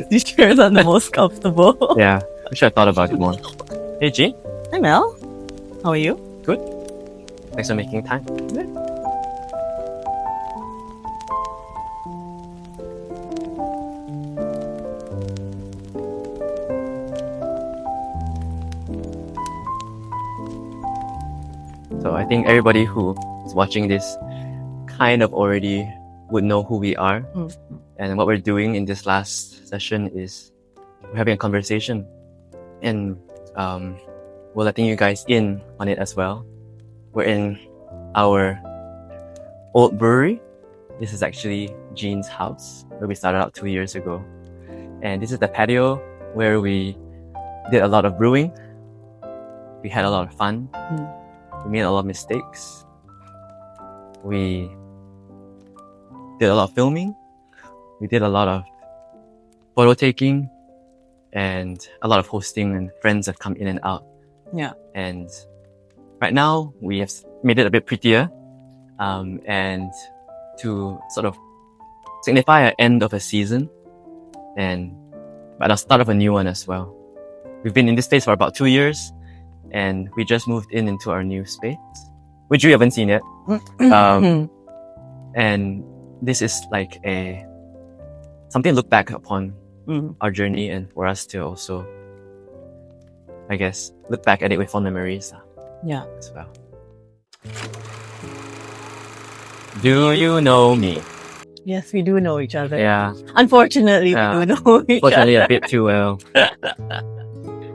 These chairs are the most comfortable. Yeah, I should have thought about it more. Hey, Jean. Hi, Mel. How are you? Good. Thanks for making time. So I think everybody who is watching this kind of already would know who we are. And what we're doing in this last session is we're having a conversation. And we're letting you guys in on it as well. We're in our old brewery. This is actually Jean's house, where we started out 2 years ago. And this is the patio where we did a lot of brewing. We had a lot of fun. We made a lot of mistakes. We did a lot of filming. We did a lot of photo taking and a lot of hosting, and friends have come in and out. Yeah. And right now we have made it a bit prettier, and to sort of signify an end of a season and but a start of a new one as well. We've been in this space for about 2 years, and we just moved into our new space, which you haven't seen yet. And this is like something to look back upon our journey, and for us to also, I guess, look back at it with fond memories. Yeah. As well. Do you know me? Yes, we do know each other. Yeah. Unfortunately, we do know each Fortunately, other. a bit too well.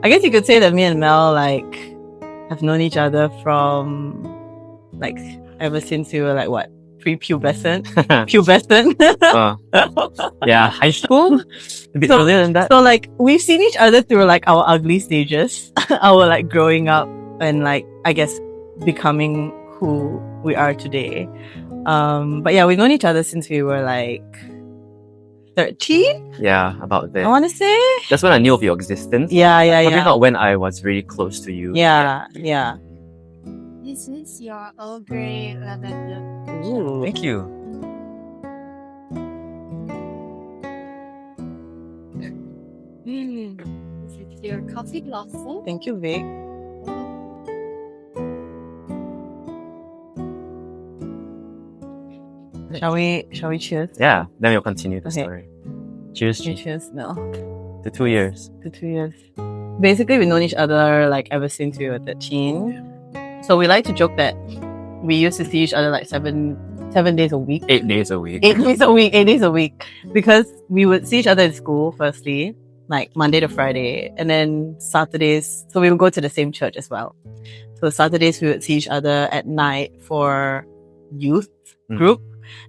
I guess you could say that me and Mel have known each other from ever since we were pre-pubescent. Pubescent. Yeah, high school? A bit earlier than that. So we've seen each other through our ugly stages. Our growing up and I guess becoming who we are today. But yeah, we've known each other since we were 13? Yeah, about there. I want to say. That's when I knew of your existence. Yeah. Probably not when I was really close to you. Yeah. This is your Earl Grey Lavender. Ooh, thank you. This is your coffee blossom. Thank you, Vic. Shall we cheers? Yeah, then we'll continue the Okay. story. Cheers, G. Cheers, Mel. To 2 years. To 2 years. Basically, we've known each other ever since we were 13. So we like to joke that we used to see each other 7 days a week. 8 days a week. 8 days a week. 8 days a week. Because we would see each other in school, firstly, Monday to Friday. And then Saturdays, so we would go to the same church as well. So Saturdays, we would see each other at night for youth group.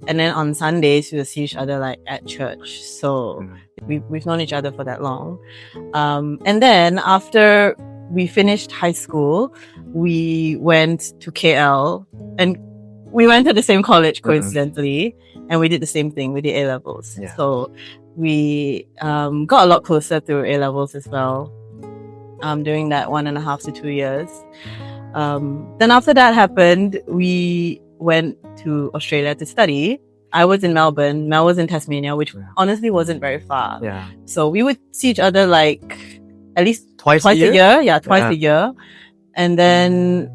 And then on Sundays, we would see each other at church. So we've known each other for that long. And then after we finished high school, we went to KL, and we went to the same college coincidentally, and we did the same thing. We did A-levels. Yeah. So we got a lot closer through A-levels as well during that 1.5 to 2 years. Then after that happened, we went to Australia to study. I was in Melbourne. Mel was in Tasmania, which honestly wasn't very far. Yeah. So we would see each other at least Twice a year? Yeah, twice a year. And then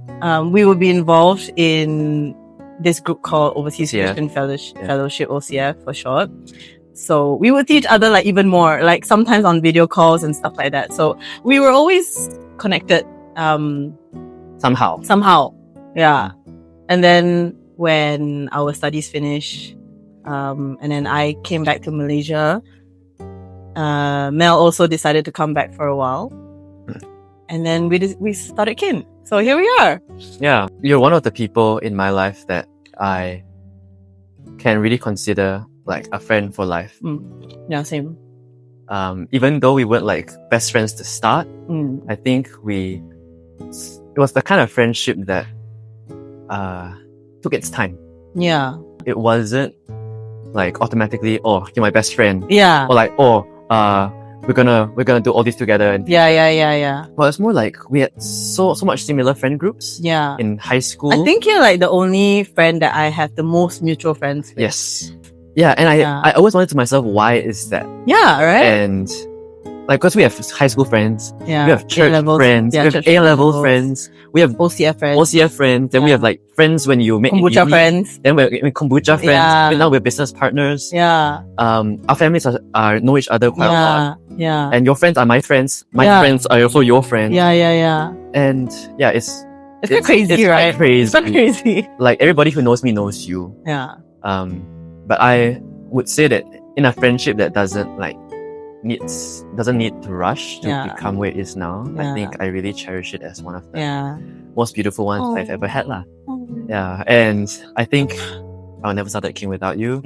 we would be involved in this group called Overseas OCF. Christian Fellowship, OCF for short. So we would see each other even more, sometimes on video calls and stuff like that. So we were always connected Somehow. Yeah. And then when our studies finished, and then I came back to Malaysia, Mel also decided to come back for a while. And then we started kin. So here we are. Yeah, you're one of the people in my life that I can really consider a friend for life. Yeah, same. Even though we weren't best friends to start, I think it was the kind of friendship that took its time. Yeah. It wasn't automatically, oh, you're my best friend. Yeah. Or we're gonna do all this together. And Yeah. well, it's more we had so much similar friend groups. Yeah. In high school. I think you're the only friend that I have the most mutual friends with. Yes. Yeah, and Yeah. I always wondered to myself, why is that? Yeah, right? And like, because we have high school friends, Yeah. we have church A-levels, friends, yeah, we have church A-level levels, friends, we have OCF friends, OCF friends, then we Yeah. have like friends when you make Kombucha uni, friends. then we're Kombucha friends, Yeah. now we're business partners. Yeah. Our families are know each other quite a lot. Yeah. And your friends are my friends. My Yeah. friends are also your friends. Yeah. And yeah, it's quite crazy, it's right? Quite crazy. It's not crazy. Like, everybody who knows me knows you. Yeah. But I would say that in a friendship that doesn't need to rush to Yeah. become where it is now, I Yeah. think I really cherish it as one of the Yeah. most beautiful ones Oh. I've ever had lah. Yeah, and I think I'll never start that king without you.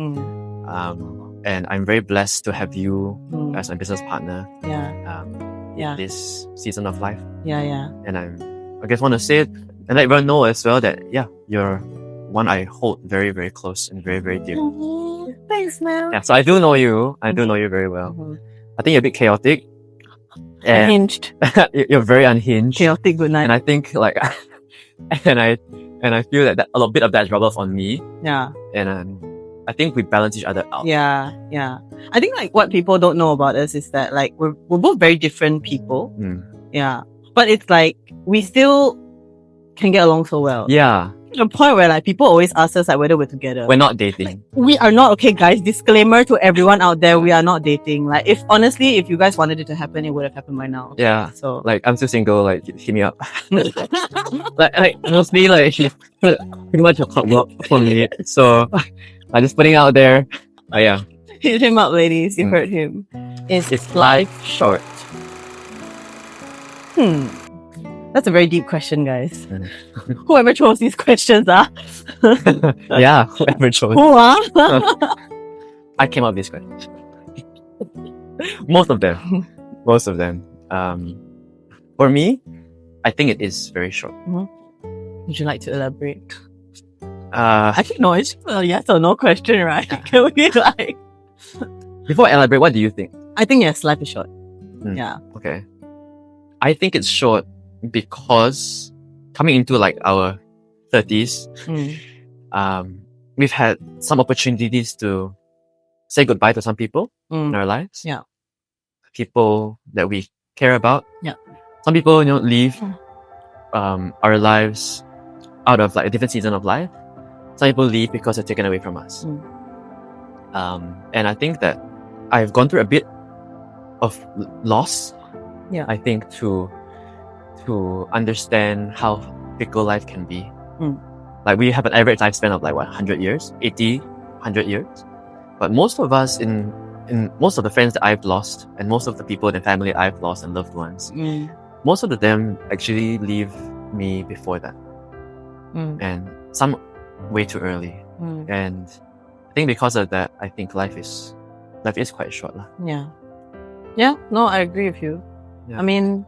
And I'm very blessed to have you as my business partner Yeah. Yeah. this season of life. Yeah. And I guess want to say it and let everyone know as well that you're one I hold very, very close and very, very dear. Thanks, Mel. Yeah, so I do know you. I do know you very well. I think you're a bit chaotic. And Unhinged. you're very unhinged. Chaotic good night. And I think like and I feel that a little bit of that is rubbed on me. Yeah. And I think we balance each other out. Yeah. I think like what people don't know about us is that like we're both very different people. Yeah. But it's like we still can get along so well. Yeah. To the point where like people always ask us like whether we're together. We're not dating. We are not. Okay, guys, disclaimer to everyone out there, we are not dating. Like, if you guys wanted it to happen, it would have happened by now. Yeah. So like, I'm still single, like, hit me up. like mostly like pretty much a clockwork for me. So I'm just putting it out there. Yeah. hit him up, ladies. You heard him. It's life short. That's a very deep question, guys. Whoever chose these questions, Yeah, whoever chose. Who, I came up with this question. Most of them. For me, I think it is very short. Would you like to elaborate? Uh, Actually, no, it's a yes or no question, right? Can we like... Before I elaborate, what do you think? I think yes, life is short. Yeah. Okay. I think it's short because coming into like our 30s, we've had some opportunities to say goodbye to some people in our lives. Yeah. People that we care about. Yeah. Some people, leave our lives out of like a different season of life. Some people leave because they're taken away from us. And I think that I've gone through a bit of loss. Yeah. I think to understand how fickle life can be. Like, we have an average lifespan of like 100 years, 80, 100 years. But most of us in most of the friends that I've lost, and most of the people in the family I've lost and loved ones, most of them actually leave me before that. And some way too early. And I think because of that, I think life is quite short. Yeah. Yeah, no, I agree with you. Yeah. I mean,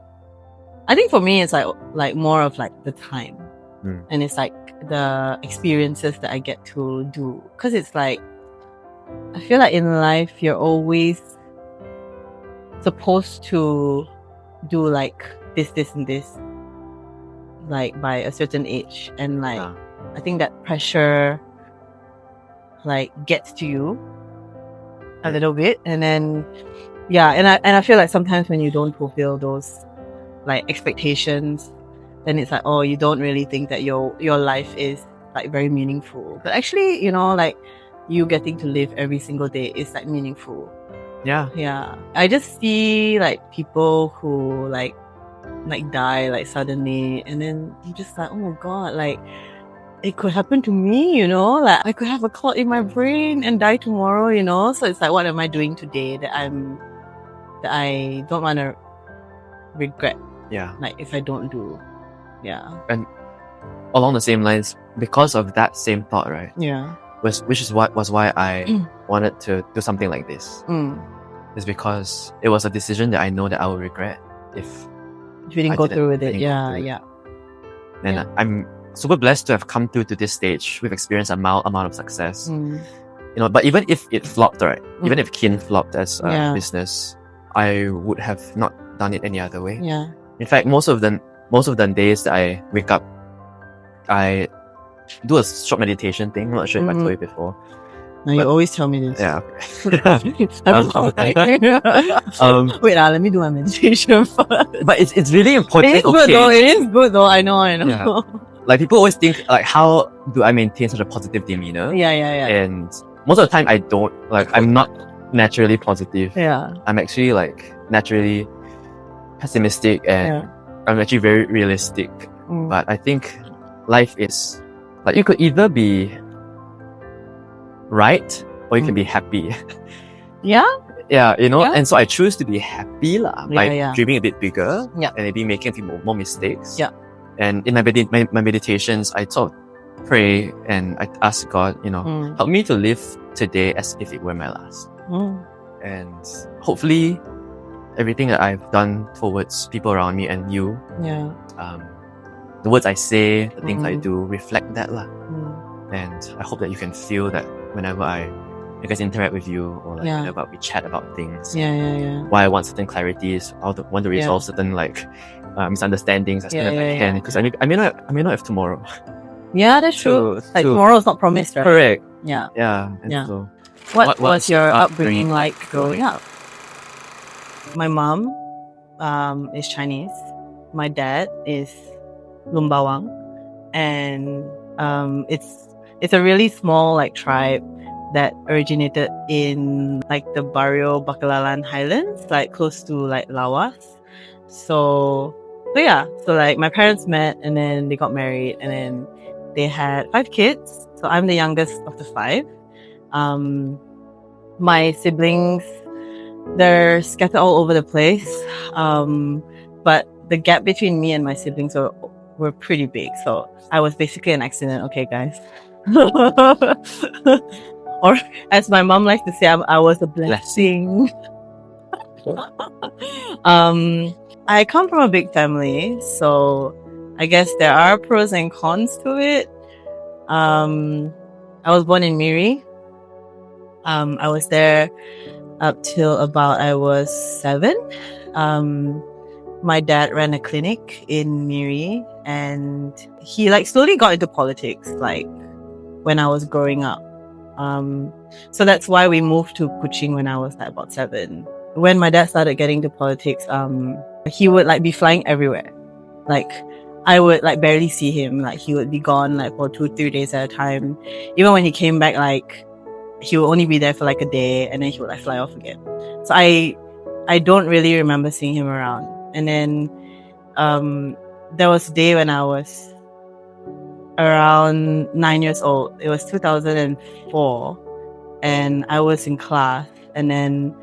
I think for me, it's like more of like the time. And it's like the experiences that I get to do. Because it's like, I feel like in life, you're always supposed to do like this, and this, like by a certain age. And like, I think that pressure like gets to you a little bit. And then, and I feel like sometimes when you don't fulfill those like expectations, then it's like, oh, you don't really think that your life is like very meaningful. But actually, like you getting to live every single day is like meaningful. Yeah. I just see like people who like die like suddenly, and then I'm just like, oh my god, like it could happen to me, like I could have a clot in my brain and die tomorrow, so it's like, what am I doing today that I don't want to regret, like if I don't do. And along the same lines, because of that same thought, right, which is why I wanted to do something like this, is because it was a decision that I know that I will regret if you didn't go through with it. And I'm super blessed to have come through to this stage. We've experienced a mild amount of success, but even if it flopped, right, even if Kin flopped as a business, I would have not done it any other way. In fact, most of the days that I wake up, I do a short meditation thing. I'm not sure if I told you before. No, you always tell me this. Yeah. I'm like, wait, let me do my meditation first. But it's really important. It is good though. It is good though. I know. Yeah. Like people always think like, how do I maintain such a positive demeanor? Yeah. And most of the time I don't. Like I'm not naturally positive. Yeah. I'm actually like naturally pessimistic, and I'm actually very realistic. But I think life is like, you could either be right or you can be happy. Yeah. Yeah, you know, Yeah. and so I choose to be happy by dreaming a bit bigger, Yeah. and maybe making a few more mistakes. Yeah. And in my meditations, I sort of pray and I ask God, you know, help me to live today as if it were my last. And hopefully everything that I've done towards people around me and you, the words I say, the things I do reflect that lah. And I hope that you can feel that whenever I guess interact with you, or like whenever we chat about things, why I want certain clarities, I want to resolve certain like misunderstandings as soon as I can, because I may not have tomorrow. Yeah, that's true. Like tomorrow is not promised, right? Correct. Yeah. And so, what was your upbringing like growing up? My mom is Chinese. My dad is Lumbawang, and it's a really small like tribe that originated in like the Barrio Bacalalan Highlands, like close to like Lawas. So like my parents met, and then they got married, and then they had 5 kids. So I'm the youngest of the 5. My siblings, they're scattered all over the place. But the gap between me and my siblings were pretty big. So I was basically an accident, okay, guys? Or as my mom likes to say, I was a blessing. I come from a big family, so I guess there are pros and cons to it. I was born in Miri. I was there up till about I was 7. My dad ran a clinic in Miri, and he like slowly got into politics like when I was growing up. So that's why we moved to Kuching when I was like about 7. When my dad started getting into politics, he would like be flying everywhere. Like I would like barely see him. Like he would be gone like for 2-3 days at a time. Even when he came back, like he would only be there for like a day, and then he would like fly off again. So I don't really remember seeing him around. And then there was a day when I was around 9 years old. It was 2004, and I was in class, and then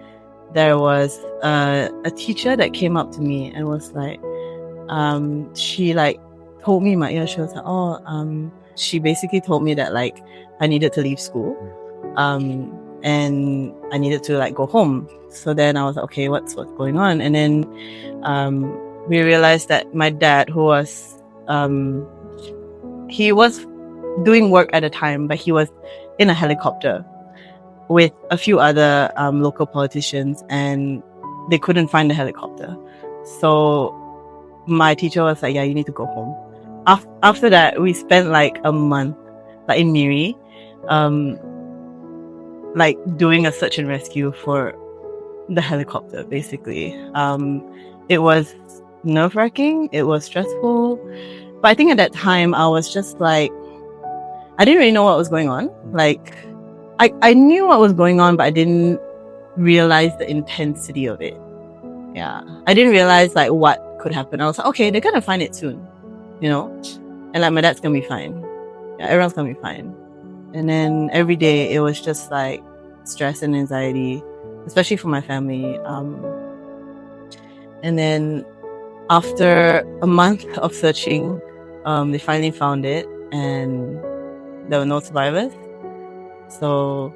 there was a teacher that came up to me and was like, she like told me in my ear, she was like, she basically told me that like I needed to leave school, and I needed to like go home. So then I was like, okay, what's going on? And then we realized that my dad, who was he was doing work at the time, but he was in a helicopter with a few other local politicians, and they couldn't find the helicopter. So my teacher was like, yeah, you need to go home. After that, we spent like a month like in Miri, like doing a search and rescue for the helicopter, basically. It was nerve-wracking, it was stressful, but I think at that time I was just like, I didn't really know what was going on. Like I knew what was going on, but I didn't realize the intensity of it. Yeah, I didn't realize like what could happen. I was like, okay, they're gonna find it soon, you know, and like my dad's gonna be fine. Yeah, everyone's gonna be fine. And then every day it was just like stress and anxiety, especially for my family. And then after a month of searching, they finally found it, and there were no survivors. So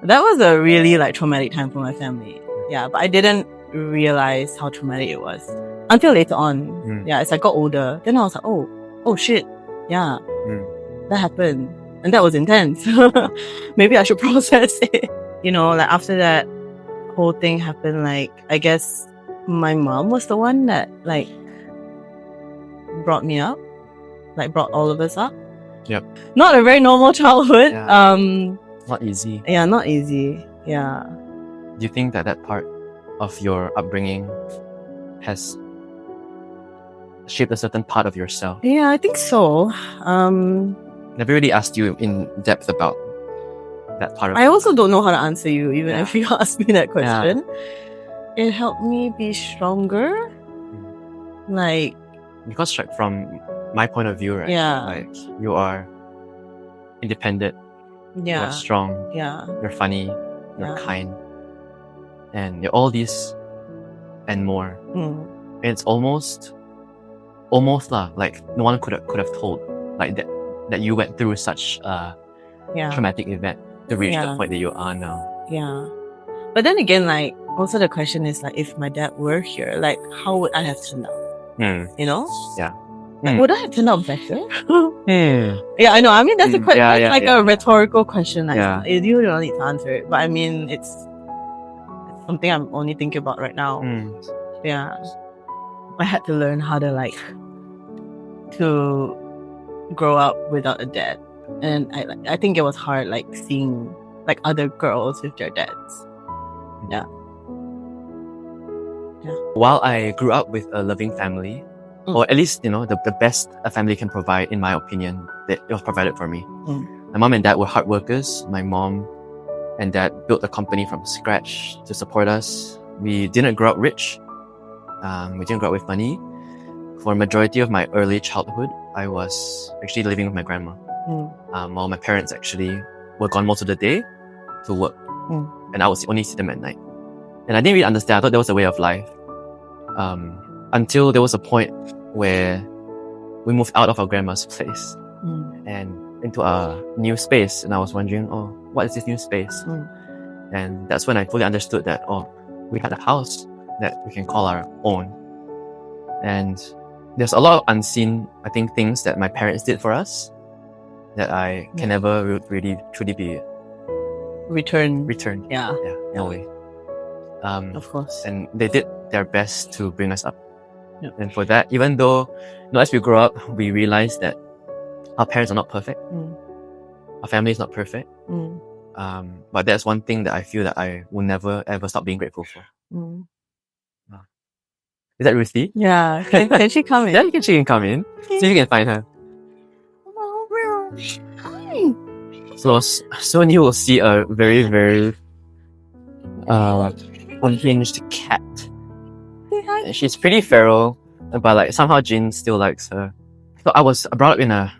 that was a really like traumatic time for my family. Yeah, but I didn't realize how traumatic it was until later on. Yeah, as I got older, then I was like, oh shit, yeah, that happened, and that was intense. Maybe I should process it. You know, like after that whole thing happened, like I guess my mom was the one that like brought me up, like brought all of us up. Yep. Not a very normal childhood. Yeah. Not easy. Yeah, not easy. Yeah. Do you think that part of your upbringing has shaped a certain part of yourself? Yeah, I think so. Never really asked you in depth about that part of I also don't know how to answer you, even if you ask me that Yeah. question. It helped me be stronger. Like, because like, from my point of view, right? Yeah. Like you are independent, yeah. you're strong, Yeah. you're funny, you're Yeah. kind, and you're all these and more. Mm. And it's almost lah, like no one could have told like that you went through such a Yeah. traumatic event to reach the Yeah. point that you are now. Yeah. But then again, like, also the question is, like, if my dad were here, like, how would I have turned out? You know? Yeah. Like, would I have turned out better? Hmm. Yeah, I know. I mean, that's a question. Yeah, That's yeah, like yeah. a rhetorical question. Like, Yeah. you don't need to answer it. But I mean, it's something I'm only thinking about right now. Yeah. I had to learn how to, like, to grow up without a dad. And I think it was hard, like, seeing, like, other girls with their dads. Yeah. While I grew up with a loving family, or at least, you know, the best a family can provide, in my opinion, that it was provided for me. My mom and dad were hard workers. My mom and dad built a company from scratch to support us. We didn't grow up rich. We didn't grow up with money. For a majority of my early childhood, I was actually living with my grandma. While my parents actually were gone most of the day to work. And I would only see them at night. And I didn't really understand. I thought that was a way of life. Until there was a point where we moved out of our grandma's place and into a new space. And I was wondering, oh, what is this new space? And that's when I fully understood that, oh, we had a house that we can call our own. And there's a lot of unseen, I think, things that my parents did for us that I can never really truly be Returned. Yeah, no way. Of course. And they did their best to bring us up. And for that, even though, you know, as we grow up, we realize that our parents are not perfect. Our family is not perfect. But that's one thing that I feel that I will never ever stop being grateful for. Is that Ruthie? Yeah. Can she come in? Yeah, she can come in. See if you can find her. So soon you will see a very, very unhinged cat. She's pretty feral, but like somehow Jin still likes her. So I was brought up in a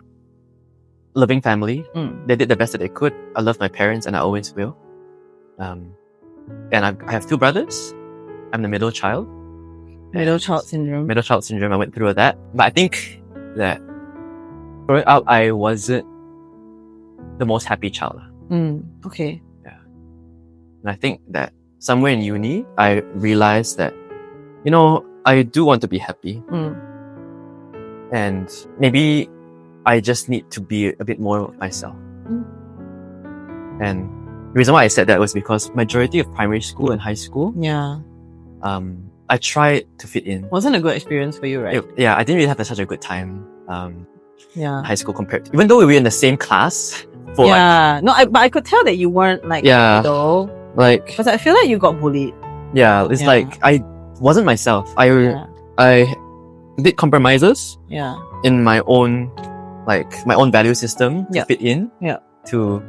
loving family. They did the best that they could. I love my parents and I always will. And I have two brothers. I'm the middle child. Middle child syndrome. Middle child syndrome. I went through that. But I think that growing up, I wasn't the most happy child. Okay. Yeah. And I think that somewhere in uni, I realized that, you know, I do want to be happy. And maybe I just need to be a bit more of myself. And the reason why I said that was because majority of primary school and high school, I tried to fit in. Wasn't a good experience for you, right? I didn't really have such a good time in high school compared to, even though we were in the same class. But I could tell that you weren't like, though. Like, because I feel like you got bullied. It's like I wasn't myself. I did compromises in my own value system to fit in, to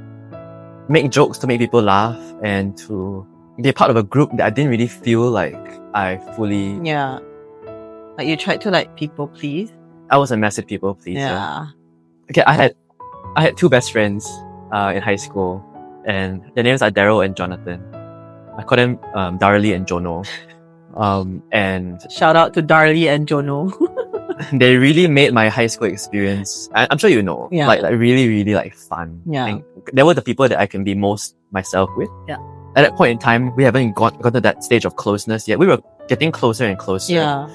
make jokes, to make people laugh, and to be a part of a group that I didn't really feel like I fully... Like you tried to like people please. I was a massive people pleaser. Okay, I had two best friends in high school, and their names are Daryl and Jonathan. I call them Darlie and Jono. And shout out to Darlie and Jono. They really made my high school experience, I'm sure you know, like really, really like fun. And they were the people that I can be most myself with. At that point in time, we haven't got to that stage of closeness yet. We were getting closer and closer.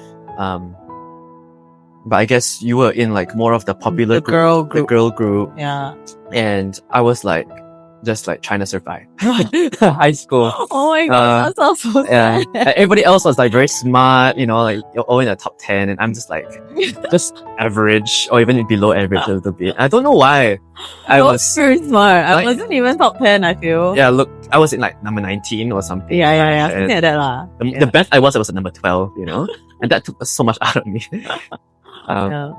But I guess you were in like more of the popular girl group. The girl group. And I was like just like trying to survive. High school. Oh my god, that sounds so Yeah. sad. Everybody else was like very smart, you know, like you're all in the top 10, and I'm just like just average or even below average a little bit. I don't know why. I You're was very smart. I like- wasn't even top 10, I feel. yeah, look, I was in like number 19 or something. Yeah. And Something like that lah. the best I was at number 12, you know, and that took so much out of me. Yeah.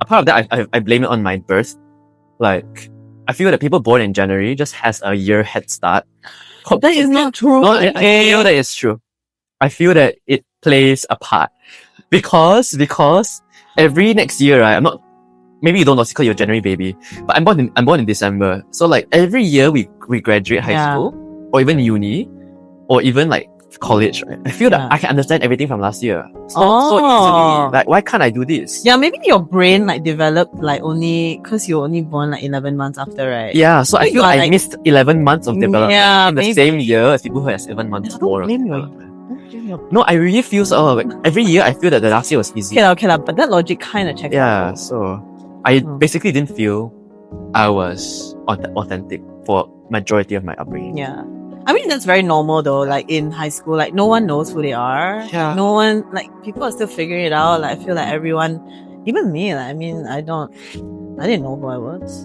A part of that, I blame it on my birth. Like, I feel that people born in January just has a year head start. That is not true. No, I feel that it's true. I feel that it plays a part because every next year, right? I'm not. Maybe you don't know because you're a January baby, but I'm born in December. So like every year we graduate high school or even uni or even like college, right? I feel that I can understand everything from last year so easily. Like, why can't I do this? Yeah, maybe your brain like developed like only because you're only born like 11 months after, right? Yeah, so I feel But, I like, missed 11 months of development in the maybe. same year as people who has 11 months more. Don't of blame development. you. No, I really feel so. Like, every year I feel that the last year was easy. Okay lah, but that logic kind of checks Yeah, out. so I basically didn't feel I was authentic for majority of my upbringing. Yeah. I mean, that's very normal though. Like in high school, like no one knows who they are. Yeah. No one, like people are still figuring it out. Like I feel like everyone, even me, like, I mean, I didn't know who I was.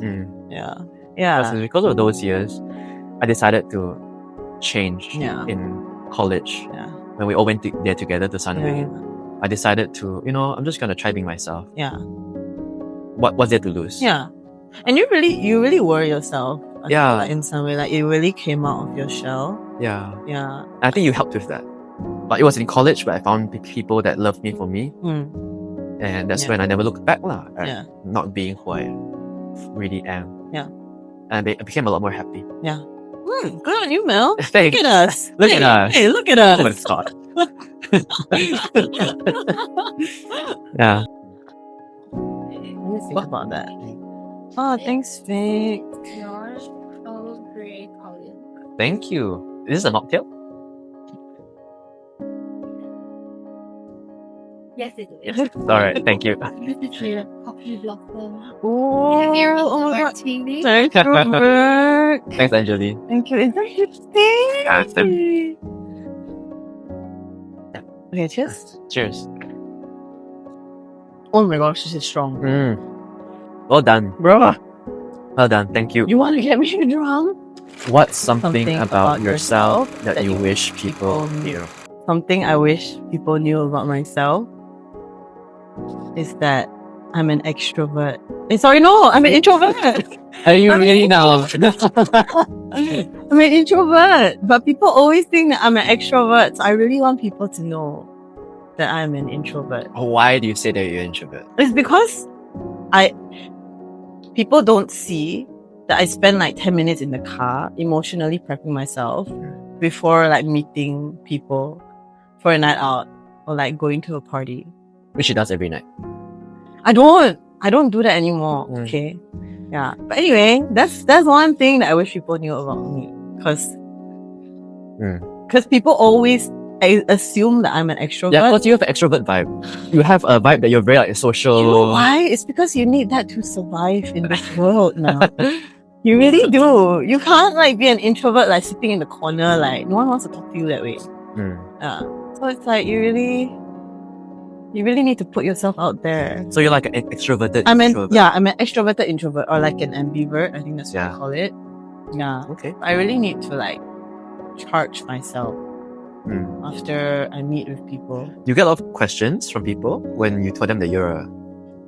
Yeah. Yeah. So because of those years, I decided to change Yeah. in college. Yeah. When we all went there together to Sunway, Yeah. I decided to, I'm just gonna try being myself. Yeah. What's there to lose? Yeah. And you really were yourself. I feel Yeah. like in some way, like it really came out of your shell. Yeah. Yeah. I think you helped with that. But it was in college where I found people that loved me for me. Mm. And that's Yeah. when I never looked back at Yeah. not being who I really am. Yeah. And I became a lot more happy. Yeah. Good on you, Mel. Thanks. Look at us. Look at us. Hey, look at Oh my us. god. Yeah. Let me think about that. Oh, thanks, Vic. Your Earl Grey Colin. Thank you. Is this a mocktail? Yes, it is. Alright, thank you. This is your coffee blossom. Oh my god. Martini. Thank you, Vic. Thanks, Anjali. Thank you. Is that interesting? Yeah, it's them. Okay, cheers. Cheers. Oh my gosh, this is strong. Well done. Bro, Well done. Thank you. you want to get me drunk? What's something Something about about yourself yourself that that you you wish people people knew? Something I wish people knew about myself is that I'm an extrovert. Sorry, no, I'm an introvert. Are you really now? I'm an introvert. But people always think that I'm an extrovert. So I really want people to know that I'm an introvert. Why do you say that you're an introvert? It's because people don't see that I spend like 10 minutes in the car emotionally prepping myself before like meeting people for a night out or like going to a party. Which she does every night. I don't do that anymore. Mm. Okay. Yeah. But anyway, that's one thing that I wish people knew about me. Because people always assume that I'm an extrovert. Yeah, because you have an extrovert vibe. You have a vibe that you're very like social. You know why? It's because you need that to survive in this world now. You really do. You can't like be an introvert like sitting in the corner, like no one wants to talk to you that way. Yeah. So it's like you really need to put yourself out there. So you're like an extroverted I'm an introvert. extroverted introvert or like an ambivert. I think that's what I call it. Yeah. Okay. I really need to like charge myself after I meet with people. You get a lot of questions from people when you tell them that you're a...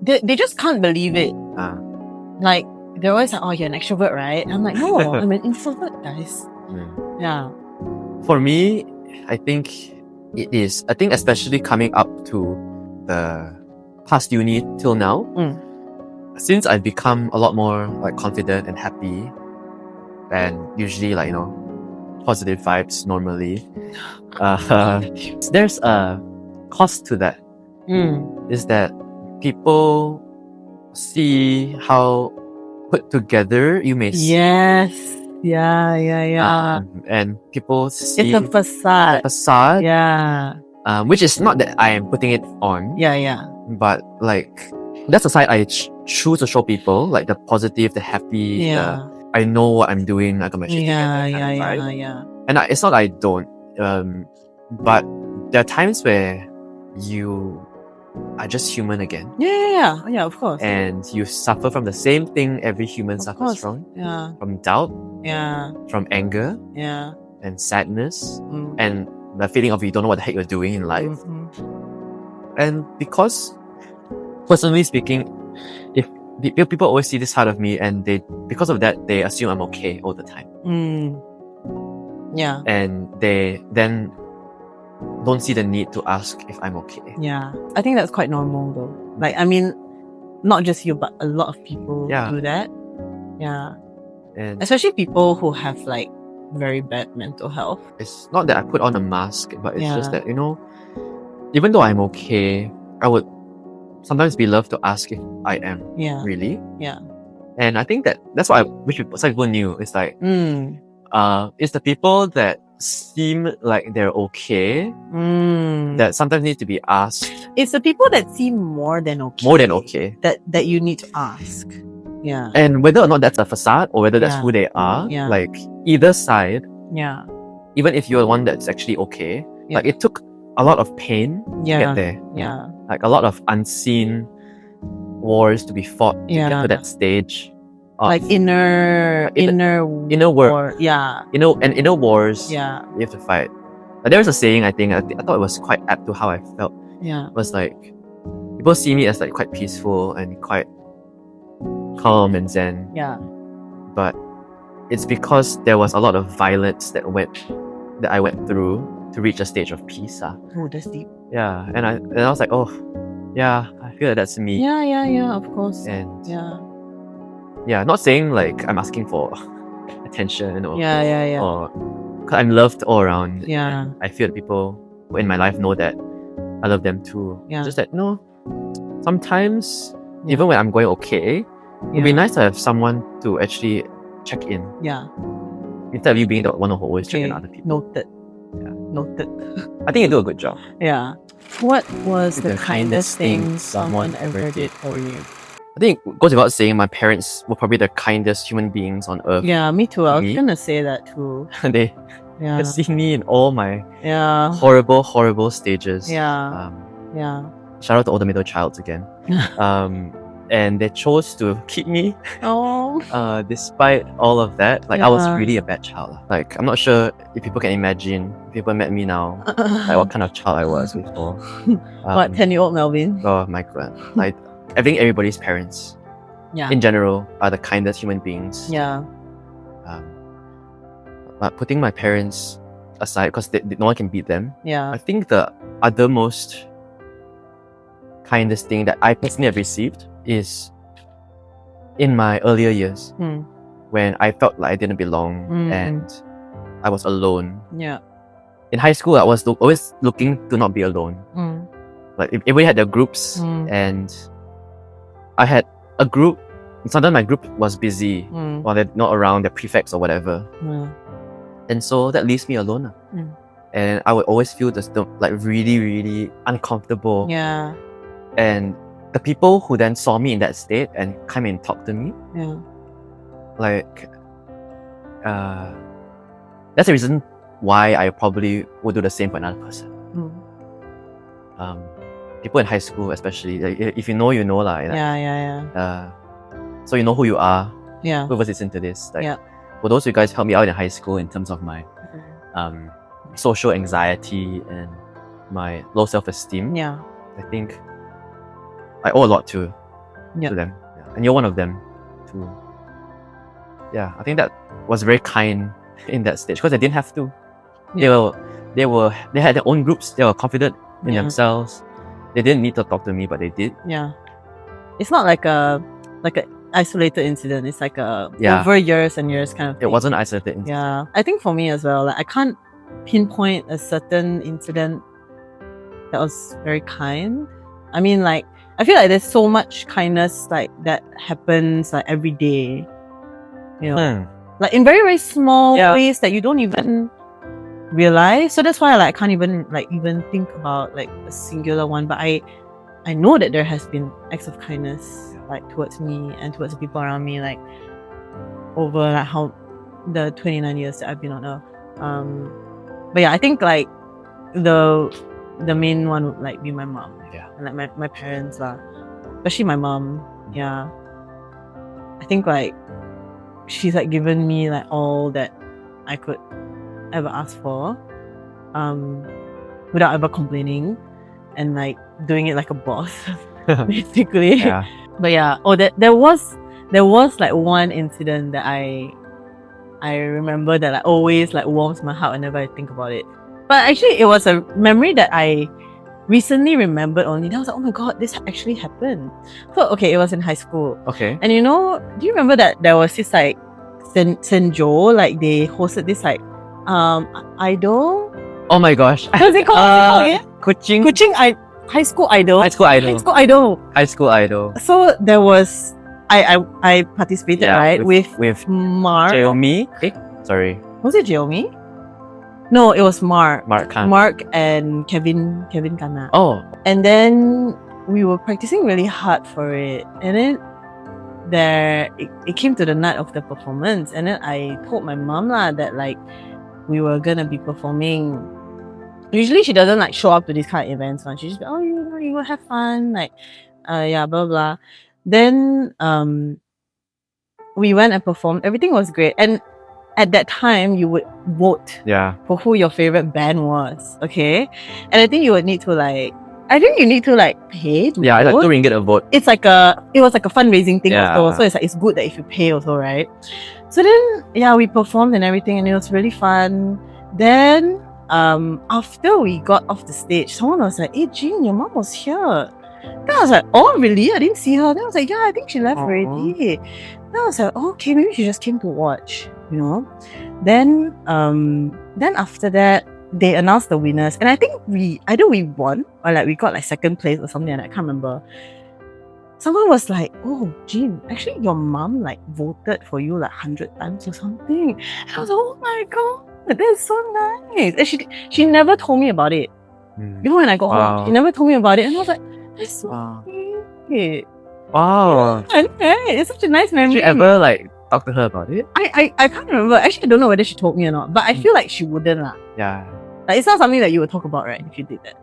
They just can't believe it. Like they're always like, "Oh, you're an extrovert, right?" And I'm like, "No, I'm an introvert, guys." Yeah. For me, I think it is. I think especially coming up to the past uni till now, since I've become a lot more like confident and happy, and usually like positive vibes normally, there's a cost to that. Is that people see how put together you may seem. Yes. Yeah. And people see It's a facade. facade. Yeah. Which is not that I am putting it on. Yeah. But like that's the side I choose to show people, like the positive, the happy, Yeah. I know what I'm doing. I got my shit Yeah, together kind yeah, of yeah, vibe. yeah. And it's not I don't, but there are times where you are just human again, Yeah, of course. and you suffer from the same thing every human Of suffers course. from Yeah, doubt, yeah, from anger, yeah. and sadness, Mm. and the feeling of you don't know what the heck you're doing in life. Mhm. And because, personally speaking, if people always see this side of me, and because of that, they assume I'm okay all the time, Yeah, and they then don't see the need to ask if I'm okay. yeah. I think that's quite normal though. Like, I mean, not just you, but a lot of people Yeah. do that. Yeah. And Especially people who have like very bad mental health. it's not that I put on a mask, but it's just Yeah. that, even though I'm okay, I would sometimes be loved to ask if I am Yeah. really. Yeah. And I think that's what I wish some people knew. It's like, Mm. it's the people that seem like they're okay that sometimes need to be asked. It's the people that seem more than okay. More than okay. That you need to ask. Yeah. And whether or not that's a facade or whether that's Yeah. who they are, Yeah. like either side, Yeah. even if you're the one that's actually okay, Yeah. like it took a lot of pain to Yeah. get there. Yeah. Like a lot of unseen wars to be fought to get Yeah. to that stage. Of, Like inner work. war. Yeah. Inner wars Yeah. you have to fight. Like, there was a saying, I thought it was quite apt to how I felt. Yeah. It was like, people see me as like quite peaceful and quite calm and zen. Yeah. But it's because there was a lot of violence that I went through to reach a stage of peace. Oh, that's deep. Yeah. And I was like, oh yeah, I feel like that's me. Yeah, of course. And yeah, not saying like I'm asking for attention or yeah. or cause I'm loved all around. Yeah. I feel that people in my life know that I love them too. Yeah. Just that sometimes even when I'm going okay, it'd be nice to have someone to actually check in. Yeah. Instead of you being the one who always check in other people. Noted. Yeah. Noted. I think you do a good job. Yeah. What was the The kindest thing someone ever did for you? I think it goes without saying, my parents were probably the kindest human beings on earth. Yeah, me too. I was Me? gonna say that too. They Yeah. had seen me in all my Yeah. horrible stages. Yeah. Yeah. Shout out to all the middle childs again. And they chose to keep me Oh. despite all of that. Like, I was Yeah. really a bad child. Like, I'm not sure if people can imagine, if people met me now, like what kind of child I was before. What, 10-year-old Melvin? Oh my god. Like, I think everybody's parents, Yeah. in general, are the kindest human beings. Yeah. But putting my parents aside, because no one can beat them, Yeah. I think the other most kindest thing that I personally have received is in my earlier years, when I felt like I didn't belong and I was alone. Yeah. In high school, I was always looking to not be alone. Like, everybody had their groups, and I had a group. Sometimes my group was busy while they're not around, their prefects or whatever. And so that leaves me alone. And I would always feel like really, really uncomfortable. Yeah. And the people who then saw me in that state and come and talk to me, like, that's the reason why I probably would do the same for another person. People in high school, especially, like, if you know, you know, lah. Yeah. So you know who you are. Yeah. Whoever's listening to this, like, for those of you guys helped me out in high school in terms of my social anxiety and my low self-esteem. Yeah. I think I owe a lot to them. Yeah. And you're one of them too. Yeah, I think that was very kind in that stage because I didn't have to. They had their own groups. They were confident in themselves. They didn't need to talk to me, but they did. Yeah. It's not like a isolated incident. It's like a over years and years kind of thing. It wasn't isolated incident. Yeah. I think for me as well, like, I can't pinpoint a certain incident that was very kind. I mean, like, I feel like there's so much kindness like that happens like every day. You know, like in very, very small ways that you don't even realize. So that's why I can't even think about like a singular one. But I know that there has been acts of kindness like towards me and towards the people around me. Like over like how the 29 years that I've been on Earth. But yeah, I think like the main one would like be my mom. Yeah. And like my parents lah. Especially my mom. Yeah. I think like she's like given me like all that I could ever ask for. Without ever complaining and like doing it like a boss. Basically. Yeah. But yeah. Oh, there was like one incident that I remember that like always like warms my heart whenever I think about it. But actually, it was a memory that I recently remembered only. I was like, oh my god, this actually happened. So okay, it was in high school. Okay. And you know, do you remember that there was this like St. Joe, like they hosted this like idol? Oh my gosh. What's it called? Kuching High School Idol. High School Idol. High School Idol. High School Idol. So there was I participated, right? With Mark. Xiaomi. Sorry. Was it Xiaomi? No, it was Mark. Mark Khan. Mark and Kevin Kana. Oh. And then we were practicing really hard for it. And then it came to the night of the performance. And then I told my mom that like we were gonna be performing. Usually she doesn't like show up to these kind of events. She just be, oh, you will have fun, like yeah, blah blah. Then we went and performed. Everything was great. And at that time you would vote for who your favorite band was. Okay. And I think you would need to like pay to vote. Like $2 a vote. It was like a fundraising thing also. So it's like it's good that if you pay also, right? So then we performed and everything and it was really fun. Then after we got off the stage, someone was like, hey Jean, your mom was here. Then I was like, oh really? I didn't see her. Then I was like, yeah, I think she left already. Then I was like, oh, okay, maybe she just came to watch, you know. Then after that they announced the winners, and I think either we won or like we got like second place or something, and I can't remember. Someone was like, oh Jean, actually your mom like voted for you like 100 times or something. And I was like, oh my god, that's so nice. And she never told me about it. Even when I got home, she never told me about it, and I was like, that's so sweet. Wow. It's such a nice memory. Did you ever like talk to her about it? I can't remember. Actually, I don't know whether she told me or not, but I feel like she wouldn't lah. Yeah. Like it's not something that you would talk about, right? If you did that.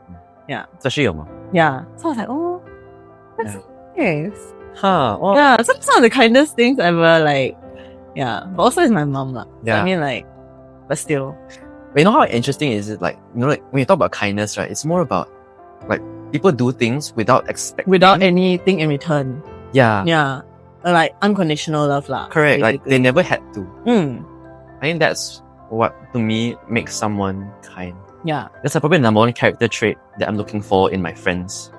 Yeah. Especially your mom. Yeah. So I was like, oh, that's nice. Huh. Well, yeah. Some of the kindest things ever, like, yeah. But also it's my mom lah. Yeah. So, I mean, like, but still. But you know how interesting is it? Like, you know, like when you talk about kindness, right? It's more about like people do things without anything in return. Yeah. Yeah. Like unconditional love lah. Correct. Basically. Like they never had to. Mm. I think that's what to me makes someone kind. Yeah. That's probably the number one character trait that I'm looking for in my friends.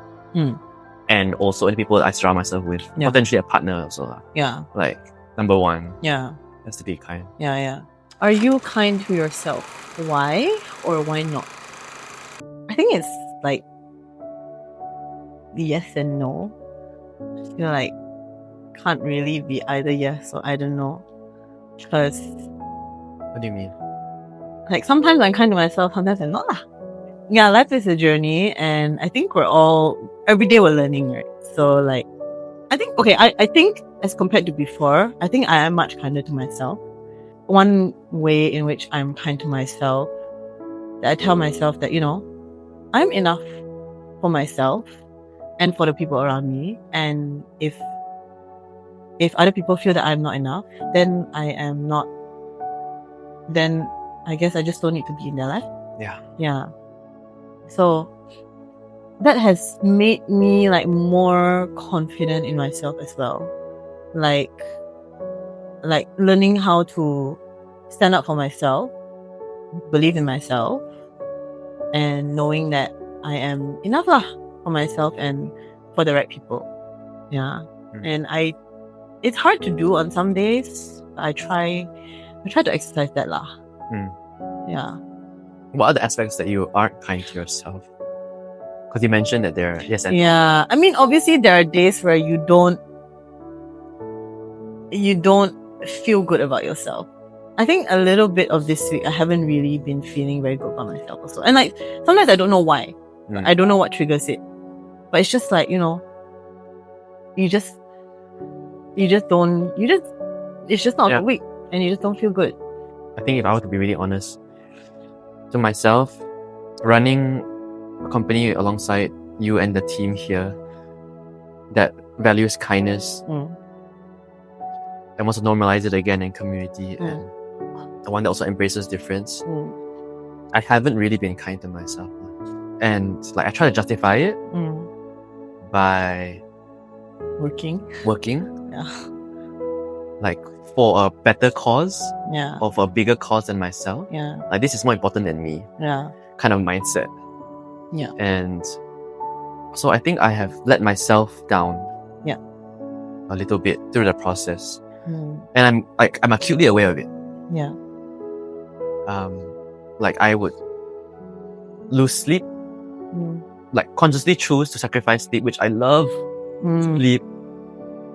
And also in the people that I surround myself with. Yeah. Potentially a partner also. Yeah. Like number one. Yeah. Has to be kind. Yeah, yeah. Are you kind to yourself? Why or why not? I think it's like yes and no. I feel like can't really be either yes or either no. Because What do you mean? like sometimes I'm kind to myself, sometimes I'm not lah. Yeah, life is a journey, and I think every day we're learning, right? So like I think as compared to before, I think I am much kinder to myself. One way in which I'm kind to myself, that I tell myself that, you know, I'm enough for myself and for the people around me. And if other people feel that I'm not enough, then then I guess I just don't need to be in their life. Yeah. Yeah. So that has made me like more confident in myself as well. Like learning how to stand up for myself, believe in myself, and knowing that I am enough lah for myself and for the right people. Yeah. And it's hard to do on some days. I try to exercise that lah. Yeah. What are the aspects that you aren't kind to yourself? Because you mentioned that there are yes and yeah. I mean, obviously there are days where you don't feel good about yourself. I think a little bit of this week I haven't really been feeling very good about myself also. And like sometimes I don't know why. I don't know what triggers it. But it's just like, you know, you just it's just not a Yeah. good week, and you just don't feel good. I think if I were to be really honest to myself, running a company alongside you and the team here that values kindness and wants to normalize it again in community and the one that also embraces difference, I haven't really been kind to myself. And like I try to justify it by Working. Yeah. Like for a better cause Yeah. or for a bigger cause than myself. Yeah. Like this is more important than me. Yeah. Kind of mindset. Yeah. And so I think I have let myself down. Yeah. A little bit through the process. Mm. And I'm acutely aware of it. Yeah. Like I would lose sleep. Like consciously choose to sacrifice sleep, which I love sleep.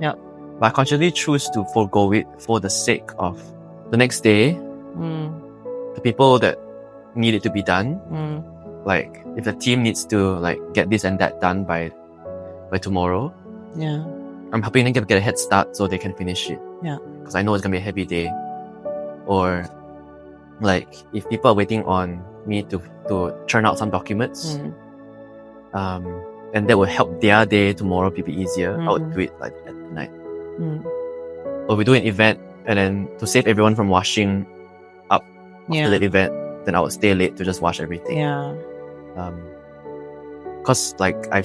Yeah. But I consciously choose to forego it for the sake of the next day, the people that need it to be done. Like if the team needs to like get this and that done by tomorrow, Yeah. I'm helping them get a head start so they can finish it. Yeah. Because I know it's gonna be a heavy day. Or like if people are waiting on me to churn out some documents, and that will help their day tomorrow be easier, I would do it like at night. Or we do an event and then to save everyone from washing up after the event, then I would stay late to just wash everything. Yeah. Cause like I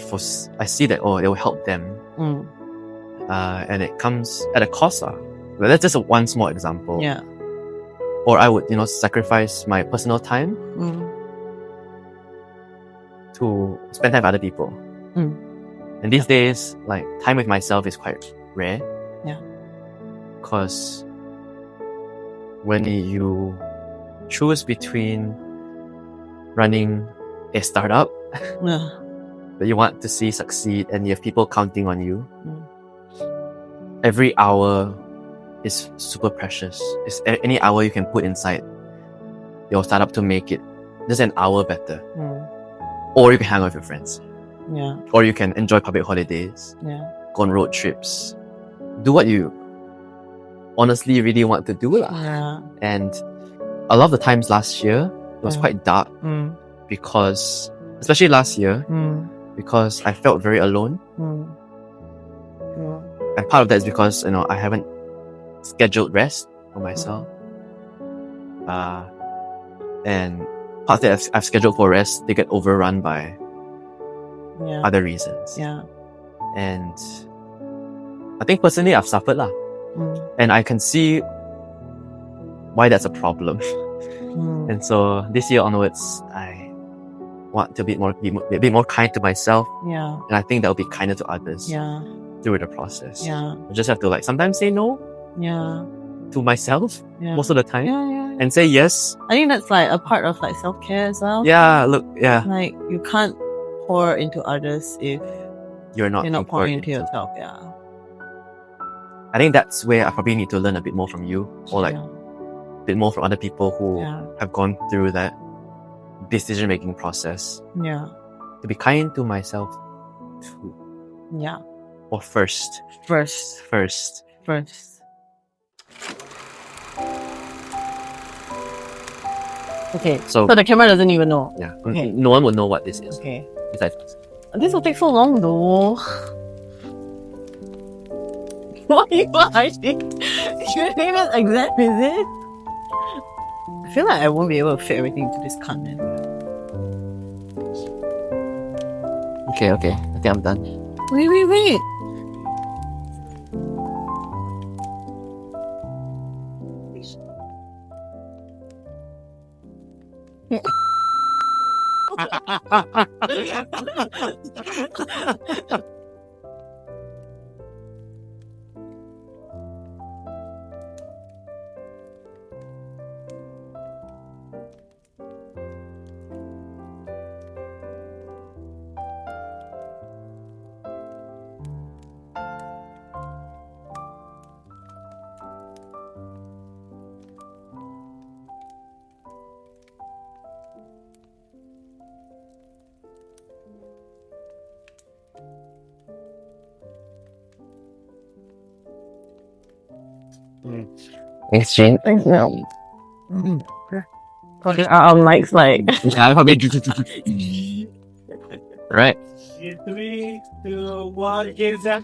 see that it will help them. And it comes at a cost. But that's just one small example. Yeah. Or I would, sacrifice my personal time to spend time with other people. And these days, like time with myself is quite rare. Yeah. Because when you choose between running a startup that you want to see succeed and you have people counting on you, every hour is super precious. It's any hour you can put inside your startup to make it just an hour better. Or you can hang out with your friends. Yeah. Or you can enjoy public holidays. Yeah. Go on road trips. Do what you honestly really want to do. Yeah. And a lot of the times last year, it was quite dark because, especially last year, because I felt very alone. And part of that is because, I haven't scheduled rest for myself. And parts that I've scheduled for rest, they get overrun by other reasons. Yeah. And I think personally I've suffered lah. And I can see why that's a problem. And so this year onwards, I want to be a bit more kind to myself. Yeah. And I think that will be kinder to others through the process. Yeah. I just have to sometimes say no to myself most of the time. And say yes. I think that's a part of self-care as well. Yeah, look, yeah. You can't pour into others if you're not pouring into yourself. Yeah. I think that's where I probably need to learn a bit more from you, or a bit more from other people who have gone through that decision-making process. Yeah. To be kind to myself too. Yeah. Or first. Okay, so the camera doesn't even know. Yeah. Okay. No one will know what this is. Okay. Besides us. This will take so long though. Why are you hiding? You think that's exam, is it? I feel like I won't be able to fit everything into this cunt, man. Okay. I think I'm done. Wait. Thanks, Jane. Thanks, Mel. Our mics like. Yeah, probably. Right. 3, 2, 1, get that.